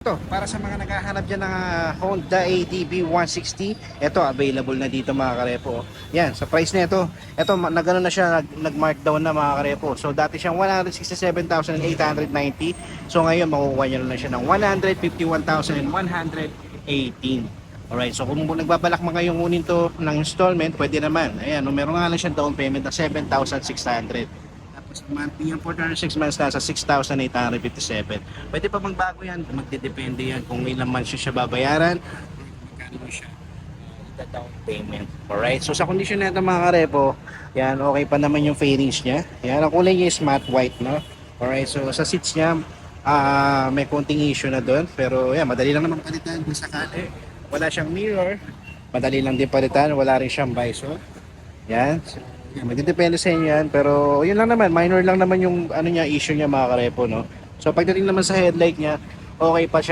Ito, para sa mga naghahanap dyan ng Honda ADB 160, ito available na dito mga karepo. Yan, sa price na ito nagano na siya, nag-markdown na mga karepo. So dati siyang 167,890. So ngayon makukuha niyo na siya ng 151,118. Alright, so kung nagbabalak man kayong kunin to ng installment, pwede naman. Ayan, meron nga lang siya down payment na 7,600. Tapos monthly yan for 6 months nasa 6,857. Pwede pa magbago yan, magdedepende yan kung ilang months siya babayaran, magkano siya down payment. Alright, so sa condition na ito mga karepo, yan, okay pa naman yung fairings niya. Yan, ang kulay niya is matte white, no? Alright, so sa seats niya, may konting issue na doon, pero yan, madali lang naman palitan kung sakali. Wala siyang mirror, madali lang din palitan, wala rin siyang visor. Yan. Yan, magdedepende sa inyo yan. Pero yun lang naman, minor lang naman yung ano niya, issue niya mga karepo, no? So pagdating naman sa headlight niya, okay pa siya.